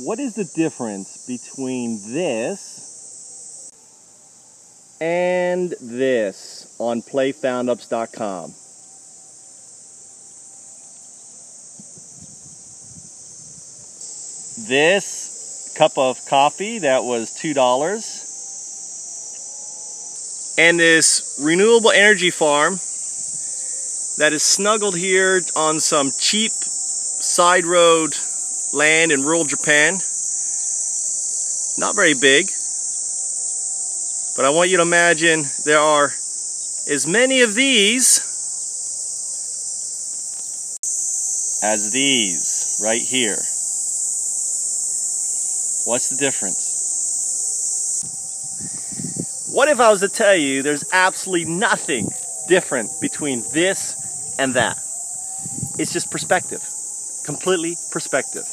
what is the difference between this and this on playfoundups.com? This cup of coffee that was $2, and this renewable energy farm that is snuggled here on some cheap side road land in rural Japan. Not very big, but I want you to imagine there are as many of these as these right here. What's the difference? What if I was to tell you there's absolutely nothing different between this and that? It's just perspective, completely perspective.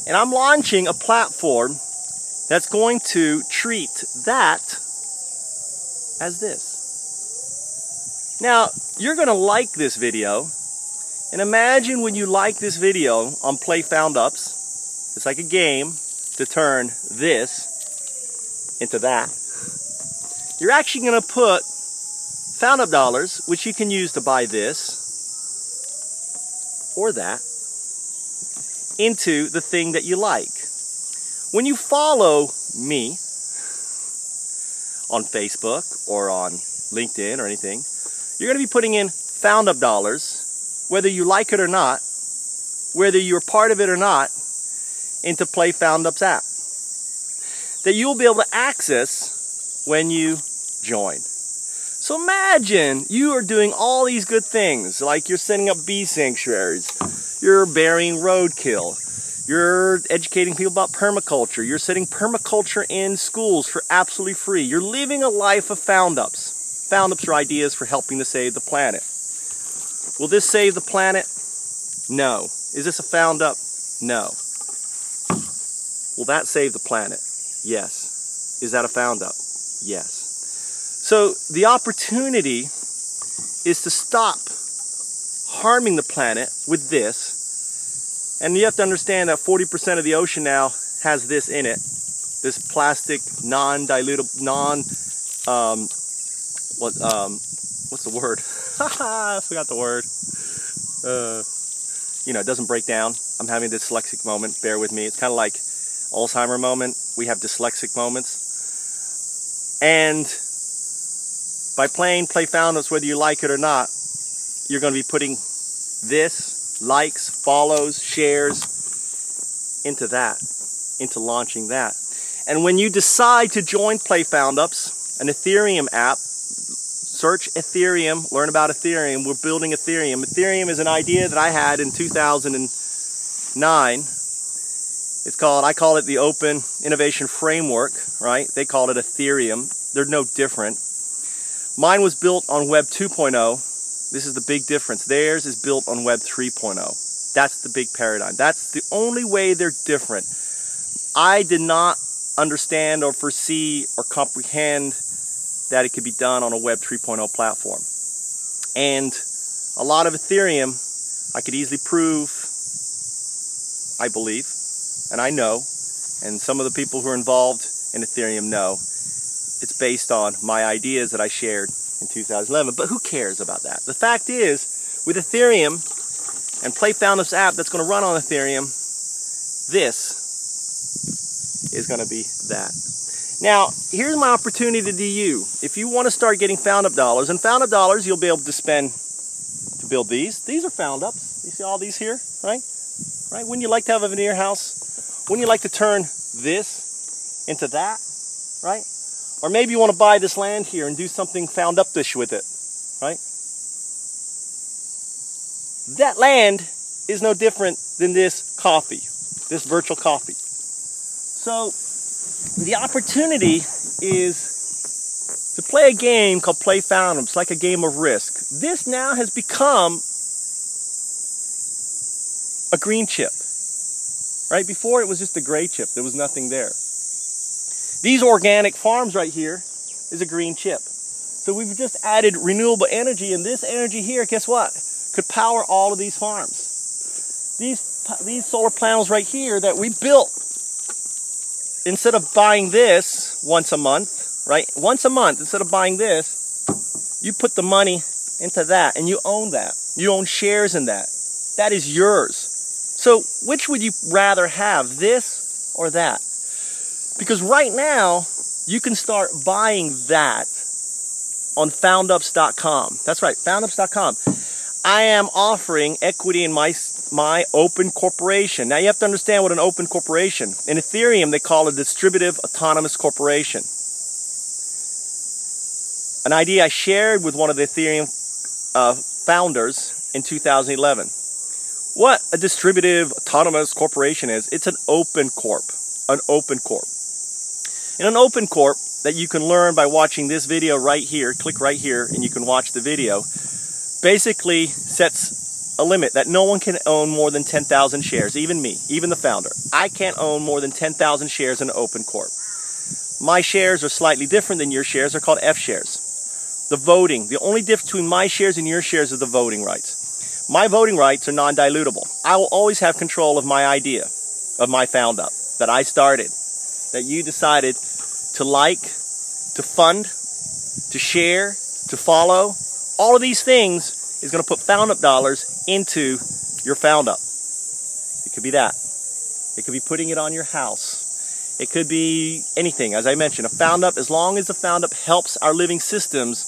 And I'm launching a platform that's going to treat that as this. Now, you're going to like this video, and imagine when you like this video on Play Foundups, it's like a game to turn this into that. You're actually going to put Foundup dollars, which you can use to buy this or that, into the thing that you like. When you follow me on Facebook or on LinkedIn or anything, you're going to be putting in Foundup dollars, whether you like it or not, whether you're part of it or not, into Play Foundups app that you'll be able to access when you join. So imagine you are doing all these good things, like you're setting up bee sanctuaries, you're burying roadkill, you're educating people about permaculture, you're setting permaculture in schools for absolutely free, you're living a life of Foundups. Foundups are ideas for helping to save the planet. Will this save the planet? No. Is this a Foundup? No. Will that save the planet? Yes. Is that a Foundup? Yes. So the opportunity is to stop harming the planet with this. And you have to understand that 40% of the ocean now has this in it. This plastic, non-dilutable, what's the word? I forgot the word. You know, it doesn't break down. I'm having a dyslexic moment. Bear with me. It's kind of like Alzheimer moment. We have dyslexic moments. And by playing Play Foundups, whether you like it or not, you're going to be putting this, likes, follows, shares, into that, into launching that. And when you decide to join Play Foundups, an Ethereum app, search Ethereum, learn about Ethereum. We're building Ethereum. Ethereum is an idea that I had in 2009. It's called, I call it the Open Innovation Framework, right? They call it Ethereum. They're no different. Mine was built on Web 2.0. This is the big difference. Theirs is built on Web 3.0. That's the big paradigm. That's the only way they're different. I did not understand or foresee or comprehend that it could be done on a Web 3.0 platform. And a lot of Ethereum, I could easily prove, I believe, and I know, and some of the people who are involved in Ethereum know, it's based on my ideas that I shared in 2011. But who cares about that? The fact is, with Ethereum and Play Foundups app that's going to run on Ethereum, this is going to be that. Now, here's my opportunity to you. If you want to start getting Foundup dollars, and Foundup dollars you'll be able to spend to build these. These are Foundups. You see all these here, right? Right? Wouldn't you like to have a veneer house? Wouldn't you like to turn this into that, right? Or maybe you want to buy this land here and do something Foundup-ish with it, right? That land is no different than this coffee, this virtual coffee. So the opportunity is to play a game called Play Foundups, like a game of Risk. This now has become a green chip, right? Before it was just a gray chip. There was nothing there. These organic farms right here is a green chip. So we've just added renewable energy, and this energy here, guess what? Could power all of these farms. These solar panels right here that we built instead of buying this once a month, right? Once a month, instead of buying this, you put the money into that and you own that. You own shares in that. That is yours. So which would you rather have, this or that? Because right now, you can start buying that on Foundups.com. That's right, Foundups.com. I am offering equity in my open corporation. Now you have to understand what an open corporation. In Ethereum, they call it a distributive autonomous corporation. An idea I shared with one of the Ethereum founders in 2011. What a distributive autonomous corporation is, it's an open corp. An open corp. In an open corp that you can learn by watching this video right here, click right here and you can watch the video, basically sets a limit that no one can own more than 10,000 shares, even me, even the founder. I can't own more than 10,000 shares in an open corp. My shares are slightly different than your shares. They're called F shares. The voting, the only difference between my shares and your shares is the voting rights. My voting rights are non-dilutable. I will always have control of my idea, of my Foundup that I started, that you decided to like, to fund, to share, to follow. All of these things is going to put Foundup dollars into your Foundup. It could be that. It could be putting it on your house. It could be anything. As I mentioned, a Foundup, as long as the Foundup helps our living systems.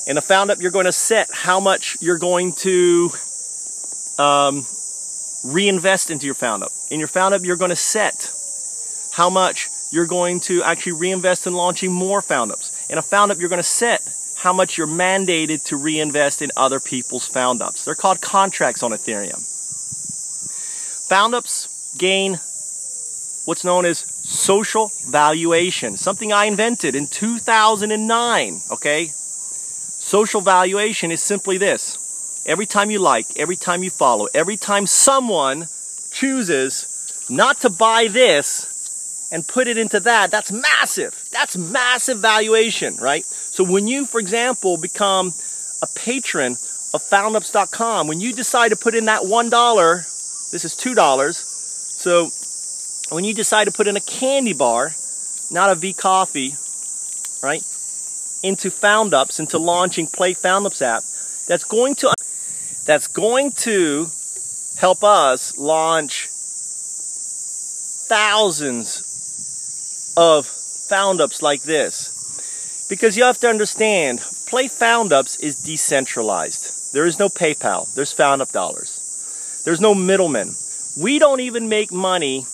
In a Foundup, you're going to set how much you're going to reinvest into your Foundup. In your Foundup, you're going to set how much you're going to actually reinvest in launching more Foundups. In a Foundup, you're going to set how much you're mandated to reinvest in other people's Foundups. They're called contracts on Ethereum. Foundups gain what's known as social valuation, something I invented in 2009, okay? Social valuation is simply this. Every time you like, every time you follow, every time someone chooses not to buy this and put it into that, that's massive. That's massive valuation, right? So when you, for example, become a patron of Foundups.com, when you decide to put in that $1, this is $2, so when you decide to put in a candy bar, not a V coffee, right, into Foundups, into launching Play Foundups app, that's going to help us launch thousands of Foundups like this. Because you have to understand, Play Foundups is decentralized. There is no PayPal. There's Foundup dollars. There's no middlemen. We don't even make money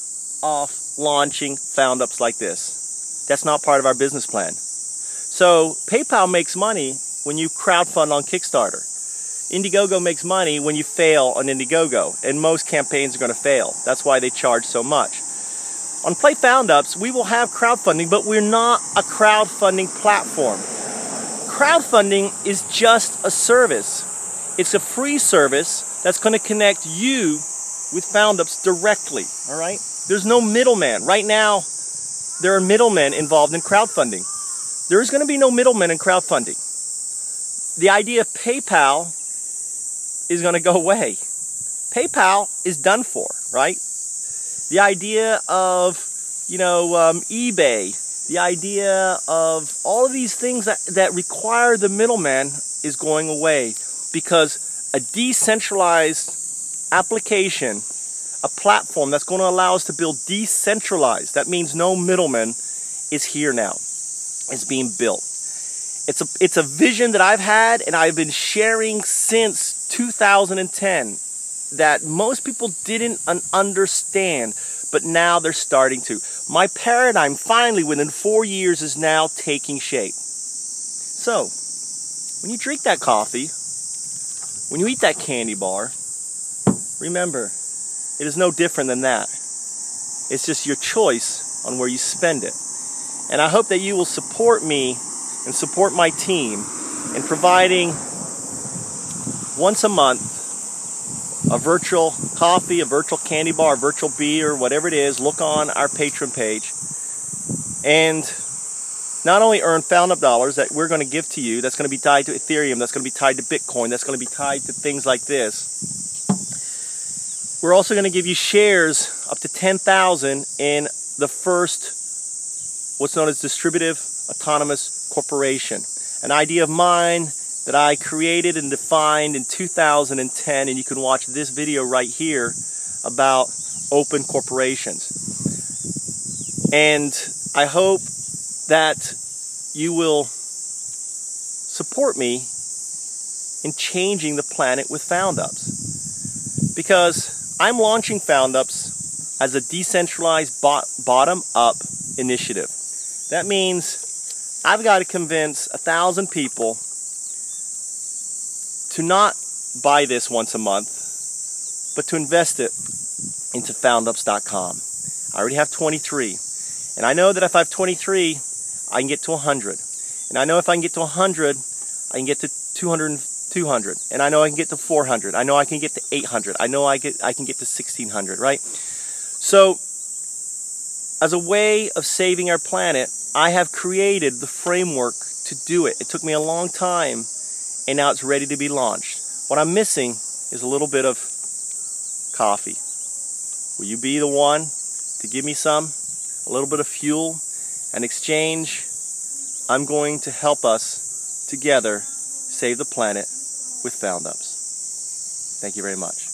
off launching Foundups like this. That's not part of our business plan. So PayPal makes money when you crowdfund on Kickstarter. Indiegogo makes money when you fail on Indiegogo, and most campaigns are going to fail. That's why they charge so much. On Play Foundups, we will have crowdfunding, but we're not a crowdfunding platform. Crowdfunding is just a service. It's a free service that's going to connect you with Foundups directly, all right? There's no middleman. Right now, there are middlemen involved in crowdfunding. There is going to be no middlemen in crowdfunding. The idea of PayPal is going to go away. PayPal is done for, right? The idea of, eBay, the idea of all of these things that require the middleman is going away, because a decentralized application, a platform that's going to allow us to build decentralized, that means no middleman, is here now. It's being built. It's a vision that I've had and I've been sharing since 2010 that most people didn't understand, but now they're starting to. My paradigm finally within 4 years is now taking shape. So, when you drink that coffee, when you eat that candy bar, remember, it is no different than that. It's just your choice on where you spend it. And I hope that you will support me and support my team in providing once a month a virtual coffee, a virtual candy bar, a virtual beer, whatever it is. Look on our Patreon page and not only earn Foundup dollars that we're going to give to you, that's going to be tied to Ethereum, that's going to be tied to Bitcoin, that's going to be tied to things like this. We're also going to give you shares up to 10,000 in the first, what's known as distributive autonomous corporation. An idea of mine that I created and defined in 2010, and you can watch this video right here about open corporations. And I hope that you will support me in changing the planet with Foundups, because I'm launching Foundups as a decentralized bottom-up initiative. That means I've got to convince 1,000 people to not buy this once a month, but to invest it into Foundups.com. I already have 23, and I know that if I have 23, I can get to 100, and I know if I can get to 100, I can get to 200, and I know I can get to 400. I know I can get to 800. I know I can get to 1,600. Right? So, as a way of saving our planet, I have created the framework to do it. It took me a long time, and now it's ready to be launched. What I'm missing is a little bit of coffee. Will you be the one to give me some? A little bit of fuel? In exchange, I'm going to help us together save the planet with Foundups. Thank you very much.